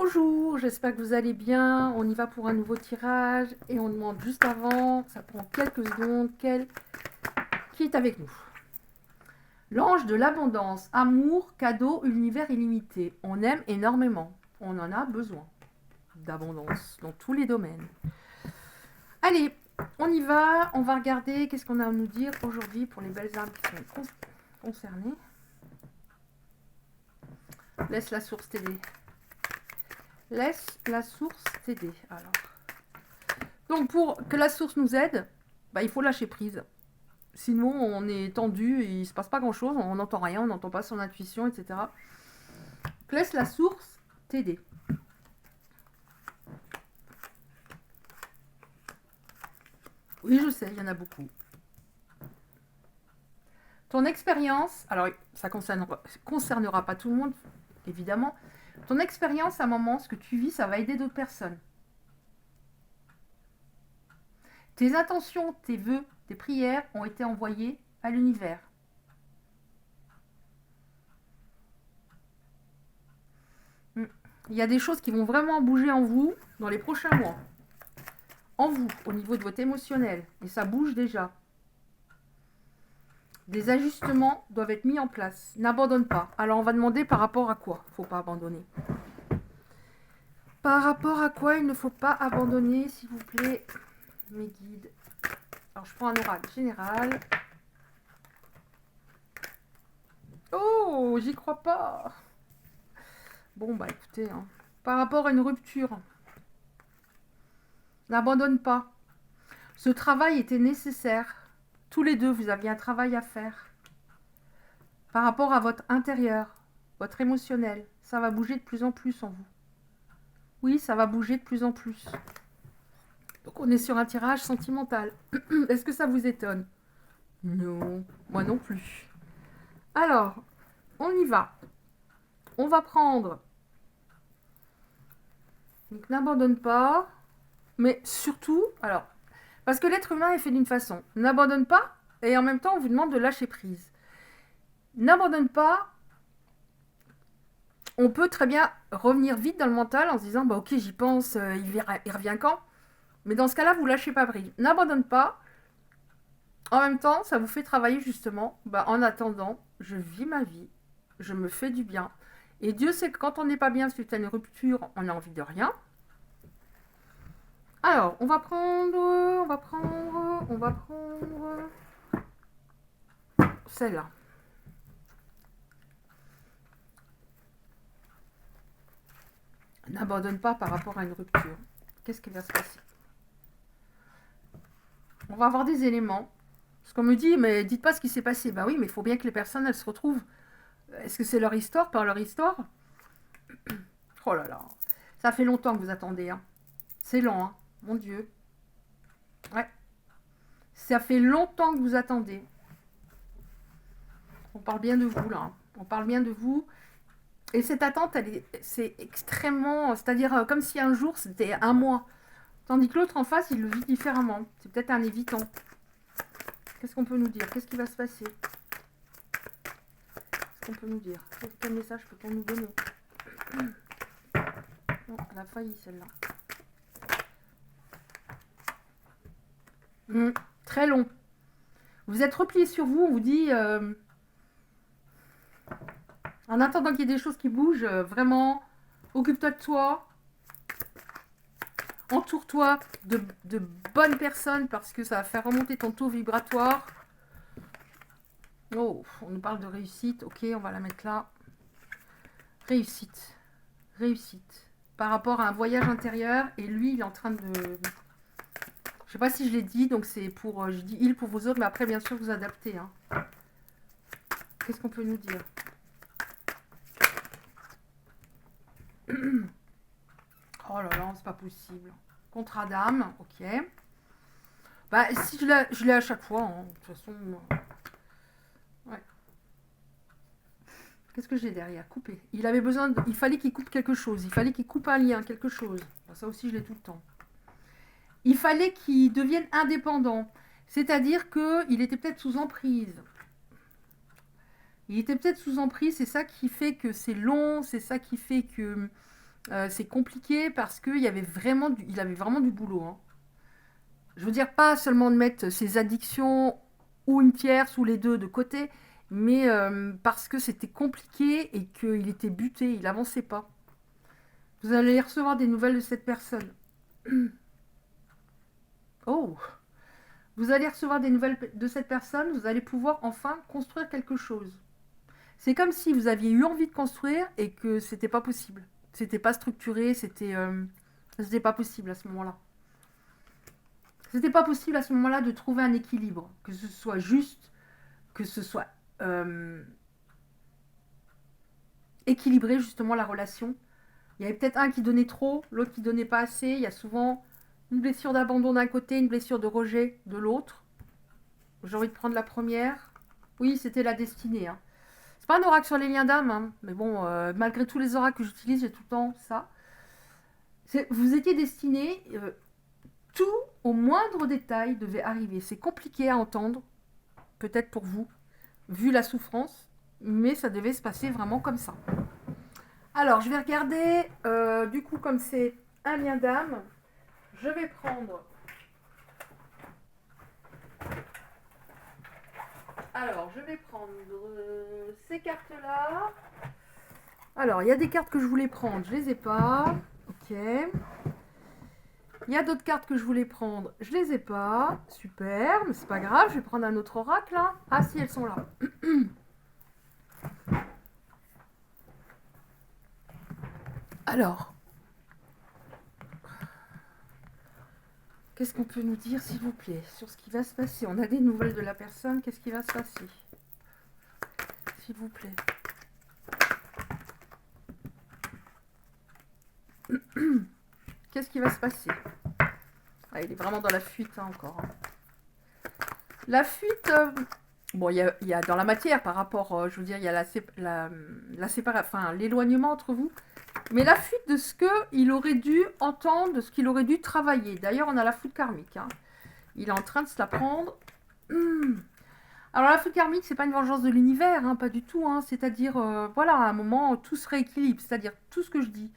Bonjour, j'espère que vous allez bien. On y va pour un nouveau tirage et on demande juste avant, ça prend quelques secondes, qui est avec nous? L'ange de l'abondance, amour, cadeau, univers illimité. On aime énormément, on en a besoin d'abondance dans tous les domaines. Allez, on y va, on va regarder qu'est-ce qu'on a à nous dire aujourd'hui pour les belles âmes qui sont concernées. Laisse la source t'aider. Laisse la source t'aider. Alors, donc pour que la source nous aide, il faut lâcher prise. Sinon, on est tendu et il ne se passe pas grand-chose, on n'entend rien, on n'entend pas son intuition, etc. Laisse la source t'aider. Oui, je sais, il y en a beaucoup. Ton expérience, alors ça concernera pas tout le monde, évidemment. Ton expérience, à un moment, ce que tu vis, ça va aider d'autres personnes. Tes intentions, tes vœux, tes prières ont été envoyés à l'univers. Il y a des choses qui vont vraiment bouger en vous dans les prochains mois. En vous, au niveau de votre émotionnel. Et ça bouge déjà. Des ajustements doivent être mis en place. N'abandonne pas. Alors on va demander par rapport à quoi il ne faut pas abandonner. Par rapport à quoi il ne faut pas abandonner, s'il vous plaît, mes guides. Alors je prends un oracle général. Oh, j'y crois pas. Bon, écoutez, par rapport à une rupture, n'abandonne pas. Ce travail était nécessaire. Tous les deux, vous aviez un travail à faire. Par rapport à votre intérieur, votre émotionnel, ça va bouger de plus en plus en vous. Oui, ça va bouger de plus en plus. Donc on est sur un tirage sentimental. Est-ce que ça vous étonne? Non, moi non plus. Alors, on y va. On va prendre. Donc n'abandonne pas. Mais surtout, alors, parce que l'être humain est fait d'une façon. N'abandonne pas et en même temps on vous demande de lâcher prise. N'abandonne pas. On peut très bien revenir vite dans le mental en se disant ok, j'y pense, il revient quand? Mais dans ce cas-là, vous lâchez pas prise. N'abandonne pas. En même temps, ça vous fait travailler justement. En attendant, je vis ma vie, je me fais du bien. Et Dieu sait que quand on n'est pas bien suite à une rupture, on a envie de rien. Alors, on va prendre celle-là. N'abandonne pas par rapport à une rupture. Qu'est-ce qui va se passer? On va avoir des éléments. Parce qu'on me dit, mais dites pas ce qui s'est passé. Oui, mais il faut bien que les personnes, elles se retrouvent. Est-ce que c'est leur histoire, par leur histoire? Oh là là. Ça fait longtemps que vous attendez. C'est lent, mon Dieu. Ouais. Ça fait longtemps que vous attendez. On parle bien de vous, là. On parle bien de vous. Et cette attente, c'est extrêmement... C'est-à-dire comme si un jour, c'était un mois. Tandis que l'autre en face, il le vit différemment. C'est peut-être un évitant. Qu'est-ce qu'on peut nous dire? Qu'est-ce qui va se passer? Qu'est-ce qu'on peut nous dire? Quel message peut-on nous donner? Non, elle a failli, celle-là. Très long. Vous êtes replié sur vous, on vous dit... en attendant qu'il y ait des choses qui bougent, vraiment, occupe-toi de toi. Entoure-toi de bonnes personnes parce que ça va faire remonter ton taux vibratoire. Oh, on nous parle de réussite. Ok, on va la mettre là. Réussite. Réussite. Par rapport à un voyage intérieur. Et lui, il est en train de... Je sais pas si je l'ai dit, donc c'est pour... je dis il pour vous autres, mais après, bien sûr, vous adaptez. Qu'est-ce qu'on peut nous dire? Oh là là, c'est pas possible. Contrat d'âme, ok. Si je l'ai à chaque fois, de toute façon. Ouais. Qu'est-ce que j'ai derrière? Couper. Il avait besoin il fallait qu'il coupe quelque chose. Il fallait qu'il coupe un lien, quelque chose. Ça aussi, je l'ai tout le temps. Il fallait qu'il devienne indépendant. C'est-à-dire qu'il était peut-être sous emprise. Il était peut-être sous emprise, c'est ça qui fait que c'est long, c'est ça qui fait que C'est compliqué parce qu'il avait vraiment du boulot, hein. Je veux dire, pas seulement de mettre ses addictions ou une tierce ou les deux de côté, mais parce que c'était compliqué et qu'il était buté, il avançait pas. Vous allez recevoir des nouvelles de cette personne. Oh, vous allez recevoir des nouvelles de cette personne, vous allez pouvoir enfin construire quelque chose. C'est comme si vous aviez eu envie de construire et que c'était pas possible. C'était pas structuré, c'était pas possible à ce moment-là. C'était pas possible à ce moment-là de trouver un équilibre, que ce soit juste, que ce soit euh, équilibré justement la relation. Il y avait peut-être un qui donnait trop, l'autre qui donnait pas assez. Il y a souvent une blessure d'abandon d'un côté, une blessure de rejet de l'autre. J'ai envie de prendre la première. Oui, c'était la destinée, hein. C'est pas un oracle sur les liens d'âme, hein, mais bon, malgré tous les oracles que j'utilise, j'ai tout le temps ça. Vous étiez destiné, tout au moindre détail devait arriver. C'est compliqué à entendre, peut-être pour vous, vu la souffrance, mais ça devait se passer vraiment comme ça. Alors, je vais regarder, du coup, comme c'est un lien d'âme, je vais prendre... Alors, je vais prendre ces cartes-là. Alors, il y a des cartes que je voulais prendre, je les ai pas. Ok. Il y a d'autres cartes que je voulais prendre, je les ai pas. Super, mais c'est pas grave, je vais prendre un autre oracle, hein. Ah si, elles sont là. Alors, qu'est-ce qu'on peut nous dire, s'il vous plaît, sur ce qui va se passer? On a des nouvelles de la personne, qu'est-ce qui va se passer? S'il vous plaît. Qu'est-ce qui va se passer? Ah, il est vraiment dans la fuite, hein, encore, hein. La fuite, bon, il y a dans la matière par rapport, je veux dire, il y a la séparation, enfin, l'éloignement entre vous, mais la fuite de ce qu'il aurait dû entendre, de ce qu'il aurait dû travailler. D'ailleurs, on a la fuite karmique, hein. Il est en train de se la prendre. Alors, la fuite karmique, c'est pas une vengeance de l'univers, hein, pas du tout, hein. C'est-à-dire, voilà, à un moment, tout se rééquilibre. C'est-à-dire, tout ce que je dis,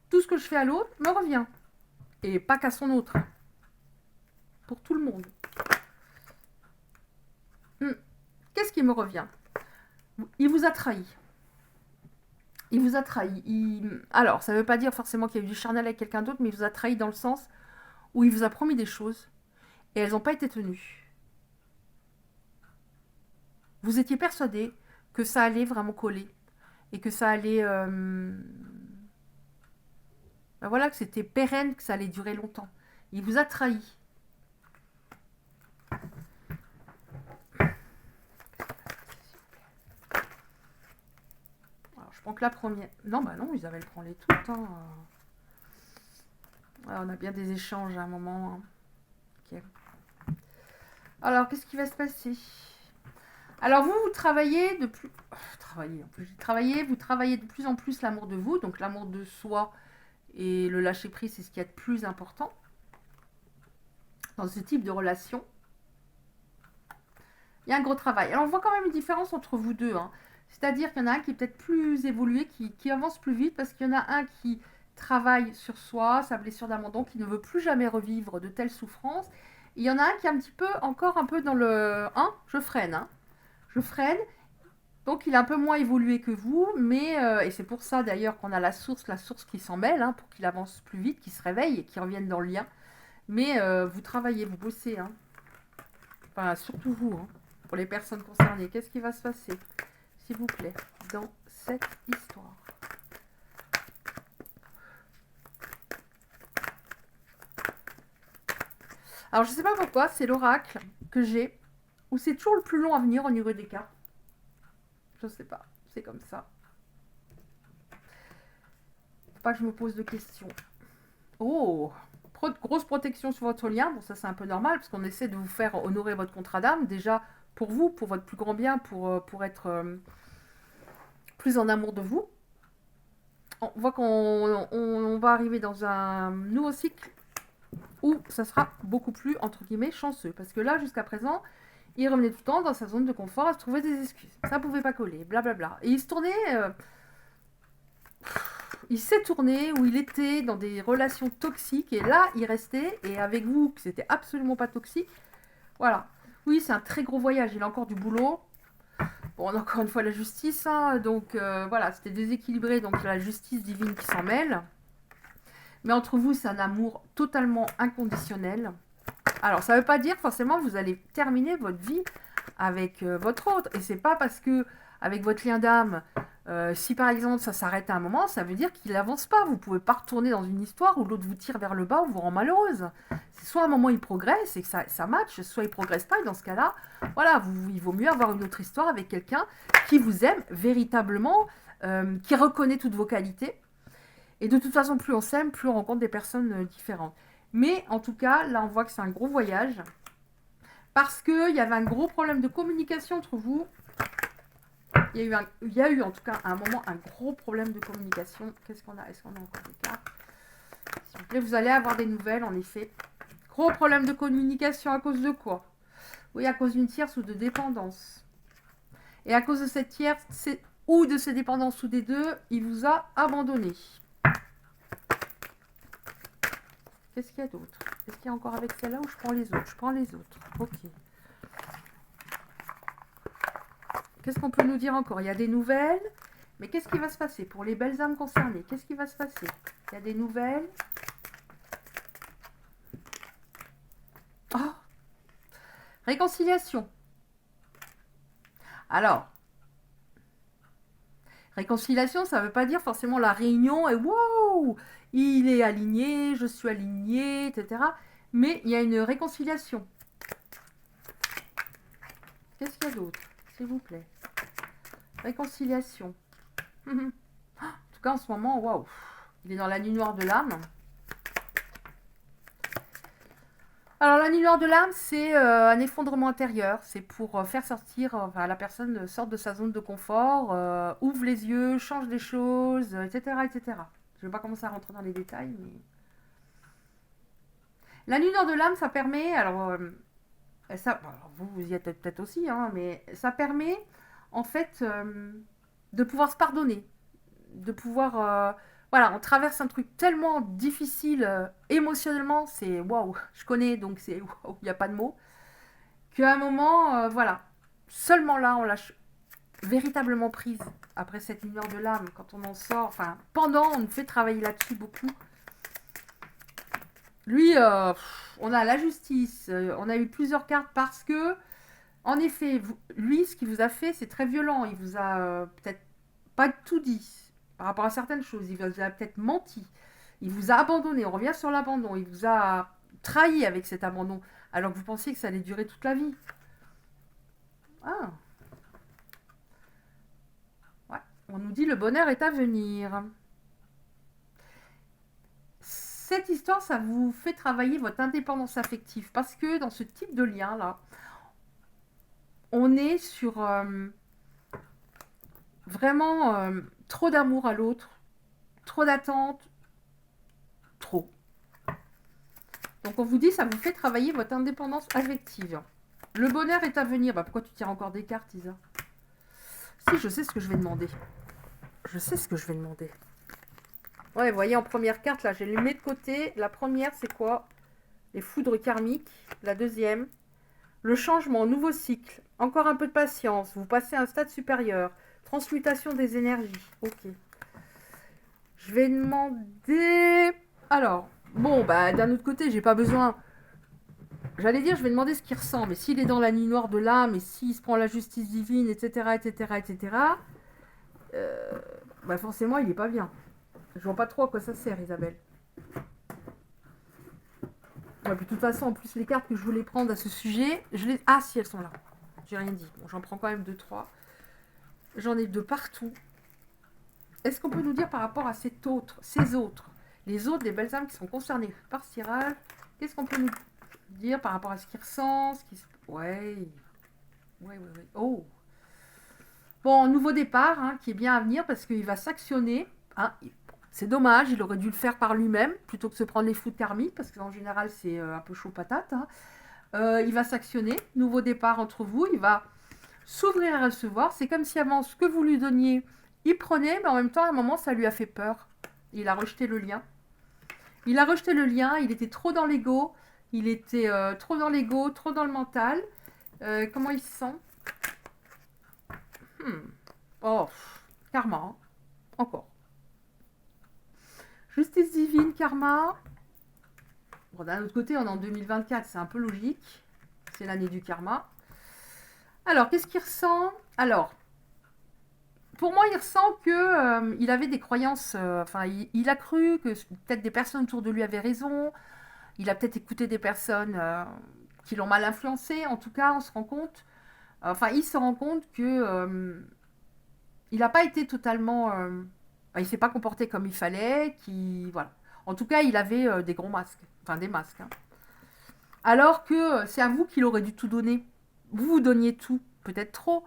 tout ce que je fais à l'autre me revient. Et pas qu'à son autre. Pour tout le monde. Qu'est-ce qui me revient? Il vous a trahi. Il vous a trahi. Alors, ça ne veut pas dire forcément qu'il y a eu du charnel avec quelqu'un d'autre, mais il vous a trahi dans le sens où il vous a promis des choses et elles n'ont pas été tenues. Vous étiez persuadé que ça allait vraiment coller et que ça allait... Ben voilà, que c'était pérenne, que ça allait durer longtemps. Il vous a trahi. Alors, je prends que la première. Non, bah non, Isabelle prend les toutes, hein. Ouais, on a bien des échanges à un moment, hein. Ok. Alors, qu'est-ce qui va se passer? Alors, vous travaillez de plus... vous travaillez de plus en plus l'amour de vous, donc l'amour de soi et le lâcher-prise, c'est ce qu'il y a de plus important dans ce type de relation. Il y a un gros travail. Alors, on voit quand même une différence entre vous deux, hein. C'est-à-dire qu'il y en a un qui est peut-être plus évolué, qui avance plus vite, parce qu'il y en a un qui travaille sur soi, sa blessure d'abandon, qui ne veut plus jamais revivre de telles souffrances. Et il y en a un qui est un petit peu, encore un peu dans le... Hein, je freine, hein. Je freine. Donc il est un peu moins évolué que vous, mais et c'est pour ça d'ailleurs qu'on a la source qui s'en mêle, hein, pour qu'il avance plus vite, qu'il se réveille et qu'il revienne dans le lien. Mais vous travaillez, vous bossez, hein. Enfin, surtout vous, hein, pour les personnes concernées. Qu'est-ce qui va se passer, s'il vous plaît, dans cette histoire? Alors je sais pas pourquoi, c'est l'oracle que j'ai, où c'est toujours le plus long à venir au niveau des cartes. Je sais pas, c'est comme ça. Faut pas que je me pose de questions. Oh, grosse protection sur votre lien. Bon, ça c'est un peu normal parce qu'on essaie de vous faire honorer votre contrat d'âme. Déjà pour vous, pour votre plus grand bien, pour être plus en amour de vous. On voit qu'on va arriver dans un nouveau cycle où ça sera beaucoup plus, entre guillemets, chanceux. Parce que là, jusqu'à présent, il revenait tout le temps dans sa zone de confort à se trouver des excuses. Ça pouvait pas coller, blablabla. Et il se tournait... il s'est tourné, où il était dans des relations toxiques, et là, il restait, et avec vous, que c'était absolument pas toxique. Voilà. Oui, c'est un très gros voyage, il a encore du boulot. Bon, encore une fois, la justice, hein, donc voilà, c'était déséquilibré, donc il y a la justice divine qui s'en mêle. Mais entre vous, c'est un amour totalement inconditionnel. Alors, ça ne veut pas dire forcément que vous allez terminer votre vie avec votre autre. Et c'est pas parce que, avec votre lien d'âme, si par exemple ça s'arrête à un moment, ça veut dire qu'il n'avance pas. Vous ne pouvez pas retourner dans une histoire où l'autre vous tire vers le bas ou vous rend malheureuse. C'est soit à un moment il progresse et que ça match, soit il progresse pas. Et dans ce cas-là, voilà, il vaut mieux avoir une autre histoire avec quelqu'un qui vous aime véritablement, qui reconnaît toutes vos qualités. Et de toute façon, plus on s'aime, plus on rencontre des personnes différentes. Mais en tout cas, là, on voit que c'est un gros voyage. Parce qu'il y avait un gros problème de communication entre vous. Il y a eu en tout cas à un moment un gros problème de communication. Qu'est-ce qu'on a? Est-ce qu'on a encore des cartes? S'il vous plaît, vous allez avoir des nouvelles, en effet. Gros problème de communication à cause de quoi? Oui, à cause d'une tierce ou de dépendance. Et à cause de cette tierce, ou de ces dépendances ou des deux, il vous a abandonné. Qu'est-ce qu'il y a d'autre? Est-ce qu'il y a encore avec celle-là ou je prends les autres? Je prends les autres. Ok. Qu'est-ce qu'on peut nous dire encore? Il y a des nouvelles. Mais qu'est-ce qui va se passer pour les belles âmes concernées? Qu'est-ce qui va se passer? Il y a des nouvelles. Oh! Réconciliation. Alors, réconciliation, ça ne veut pas dire forcément la réunion et wow, il est aligné, je suis aligné, etc. Mais il y a une réconciliation. Qu'est-ce qu'il y a d'autre, s'il vous plaît? Réconciliation. En tout cas, en ce moment, waouh, il est dans la nuit noire de l'âme. Alors, la nuit noire de l'âme, c'est un effondrement intérieur. C'est pour faire sortir, enfin, la personne sorte de sa zone de confort, ouvre les yeux, change des choses, etc., etc. Je ne vais pas commencer à rentrer dans les détails, mais... La nuit noire de l'âme, ça permet, alors, alors vous y êtes peut-être aussi, hein, mais ça permet, en fait, de pouvoir se pardonner, de pouvoir... voilà, on traverse un truc tellement difficile émotionnellement, c'est waouh, je connais, donc c'est waouh, il n'y a pas de mots, qu'à un moment, voilà, seulement là, on lâche véritablement prise après cette lumière de l'âme, quand on en sort, enfin, pendant, on nous fait travailler là-dessus beaucoup. Lui, on a la justice, on a eu plusieurs cartes parce que, en effet, lui, ce qu'il vous a fait, c'est très violent, il vous a peut-être pas tout dit par rapport à certaines choses. Il vous a peut-être menti. Il vous a abandonné. On revient sur l'abandon. Il vous a trahi avec cet abandon. Alors que vous pensiez que ça allait durer toute la vie. Ah. Ouais. On nous dit le bonheur est à venir. Cette histoire, ça vous fait travailler votre indépendance affective. Parce que dans ce type de lien-là, on est sur vraiment trop d'amour à l'autre, trop d'attente, trop. Donc on vous dit, ça vous fait travailler votre indépendance affective. Le bonheur est à venir. Bah, pourquoi tu tires encore des cartes, Isa? Si, je sais ce que je vais demander. Je sais ce que je vais demander. Ouais, vous voyez, en première carte, là, je les mets de côté. La première, c'est quoi? Les foudres karmiques. La deuxième, le changement, nouveau cycle. Encore un peu de patience. Vous passez à un stade supérieur. Transmutation des énergies. Ok. Je vais demander... Alors, bon, bah, d'un autre côté, j'ai pas besoin... J'allais dire, je vais demander ce qu'il ressent, mais s'il est dans la nuit noire de l'âme, et s'il se prend la justice divine, etc., etc., etc., bah forcément, il est pas bien. Je vois pas trop à quoi ça sert, Isabelle. Ouais, puis de toute façon, en plus, les cartes que je voulais prendre à ce sujet, je les... Ah, si, elles sont là. J'ai rien dit. Bon, j'en prends quand même 2, 3. J'en ai de partout. Est-ce qu'on peut nous dire par rapport à ces autres, les autres des belles âmes qui sont concernées par ce tirage, qu'est-ce qu'on peut nous dire par rapport à ce qu'ils ressentent, Ouais. Oh. Bon, nouveau départ, hein, qui est bien à venir parce qu'il va s'actionner. Hein. C'est dommage, il aurait dû le faire par lui-même plutôt que de se prendre les foudres karmiques parce qu'en général c'est un peu chaud patate. Hein. Il va s'actionner, nouveau départ entre vous, il va s'ouvrir à recevoir. C'est comme si avant ce que vous lui donniez, il prenait, mais en même temps à un moment ça lui a fait peur. Il a rejeté le lien. Il a rejeté le lien, il était trop dans l'ego, il était trop dans l'ego, trop dans le mental. Comment il se sent? Oh, karma, hein. Encore. Justice divine, karma. Bon, d'un autre côté, on est en 2024, c'est un peu logique. C'est l'année du karma. Alors, qu'est-ce qu'il ressent? Alors, pour moi, il ressent que il avait des croyances. Enfin, il a cru que peut-être des personnes autour de lui avaient raison. Il a peut-être écouté des personnes qui l'ont mal influencé. En tout cas, on se rend compte. Enfin, il se rend compte que il n'a pas été totalement. Il s'est pas comporté comme il fallait. Voilà. En tout cas, il avait des gros masques. Enfin, des masques. Hein. Alors que c'est à vous qu'il aurait dû tout donner. Vous donniez tout, peut-être trop,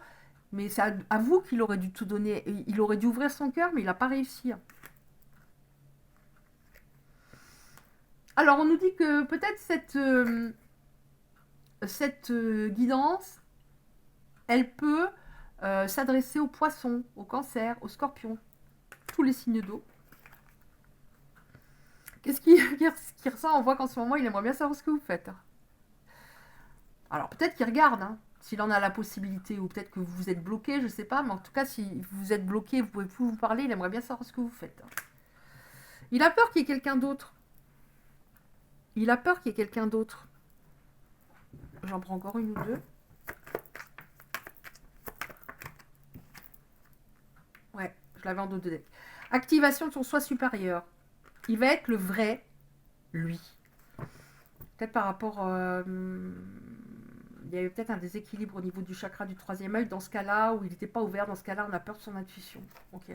mais c'est à vous qu'il aurait dû tout donner. Il aurait dû ouvrir son cœur, mais il n'a pas réussi. Alors, on nous dit que peut-être cette guidance, elle peut s'adresser aux poissons, aux cancers, aux scorpions, tous les signes d'eau. Qu'est-ce qu'il ressent? On voit qu'en ce moment, il aimerait bien savoir ce que vous faites. Alors, peut-être qu'il regarde, hein, s'il en a la possibilité, ou peut-être que vous êtes bloqué, je ne sais pas, mais en tout cas, si vous êtes bloqué, vous pouvez plus vous parler, il aimerait bien savoir ce que vous faites. Il a peur qu'il y ait quelqu'un d'autre. Il a peur qu'il y ait quelqu'un d'autre. J'en prends encore une ou deux. Ouais, je l'avais en dos de deck. Activation de son soi supérieur. Il va être le vrai lui. Peut-être par rapport... il y avait peut-être un déséquilibre au niveau du chakra du troisième œil. Dans ce cas-là, où il n'était pas ouvert, dans ce cas-là, on a peur de son intuition. Ok.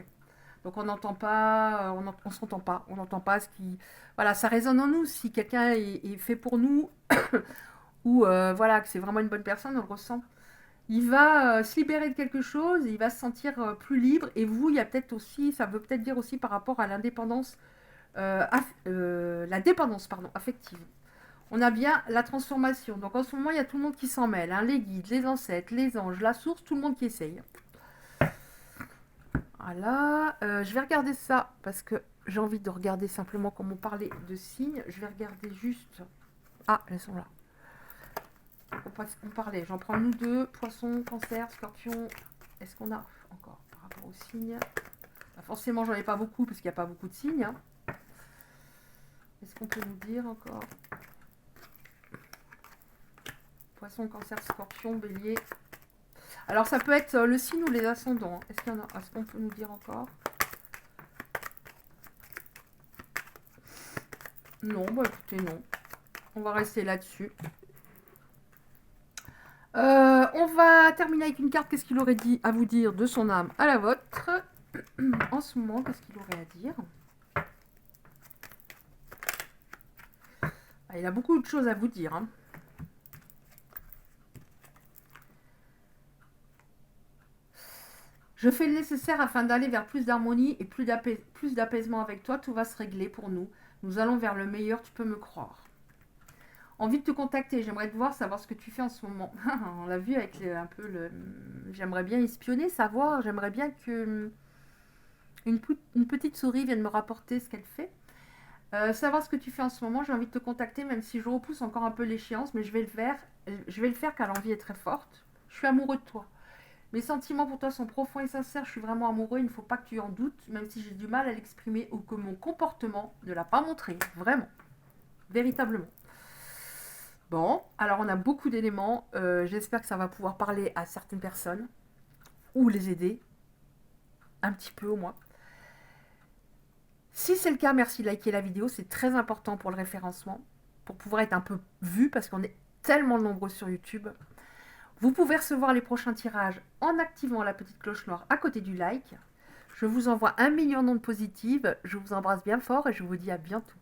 Donc on n'entend pas, on s'entend pas, on n'entend pas ce qui... Voilà, ça résonne en nous. Si quelqu'un est fait pour nous, ou voilà, que c'est vraiment une bonne personne, on le ressent. Il va se libérer de quelque chose, il va se sentir plus libre. Et vous, il y a peut-être aussi, ça veut peut-être dire aussi par rapport à l'indépendance, la dépendance, pardon, affective. On a bien la transformation. Donc en ce moment, il y a tout le monde qui s'en mêle. Hein, les guides, les ancêtres, les anges, la source, tout le monde qui essaye. Voilà. Je vais regarder ça parce que j'ai envie de regarder simplement comme on parlait de signes. Je vais regarder juste... Ah, elles sont là. On parlait, j'en prends nous deux. Poisson, cancer, scorpion. Est-ce qu'on a encore par rapport aux signes? Forcément, j'en ai pas beaucoup parce qu'il n'y a pas beaucoup de signes. Hein. Est-ce qu'on peut nous dire encore? Poisson, cancer, scorpion, bélier. Alors, ça peut être le signe ou les ascendants. Est-ce qu'il y en a? Est-ce qu'on peut nous dire encore? Non, bah écoutez, non. On va rester là-dessus. On va terminer avec une carte. Qu'est-ce qu'il aurait dit à vous dire de son âme à la vôtre? En ce moment, qu'est-ce qu'il aurait à dire? Il a beaucoup de choses à vous dire. Hein. Je fais le nécessaire afin d'aller vers plus d'harmonie et plus d'apaisement avec toi. Tout va se régler pour nous. Nous allons vers le meilleur, tu peux me croire. Envie de te contacter, j'aimerais te voir, savoir ce que tu fais en ce moment. On l'a vu avec un peu le... J'aimerais bien espionner, savoir, j'aimerais bien que une petite souris vienne me rapporter ce qu'elle fait. Savoir ce que tu fais en ce moment, j'ai envie de te contacter, même si je repousse encore un peu l'échéance, mais je vais le faire. Je vais le faire car l'envie est très forte. Je suis amoureux de toi. Mes sentiments pour toi sont profonds et sincères, je suis vraiment amoureux, il ne faut pas que tu en doutes, même si j'ai du mal à l'exprimer ou que mon comportement ne l'a pas montré, vraiment, véritablement. Bon, alors on a beaucoup d'éléments, j'espère que ça va pouvoir parler à certaines personnes, ou les aider, un petit peu au moins. Si c'est le cas, merci de liker la vidéo, c'est très important pour le référencement, pour pouvoir être un peu vu, parce qu'on est tellement nombreux sur YouTube. Vous pouvez recevoir les prochains tirages en activant la petite cloche noire à côté du like. Je vous envoie 1 million d'ondes positives, je vous embrasse bien fort et je vous dis à bientôt.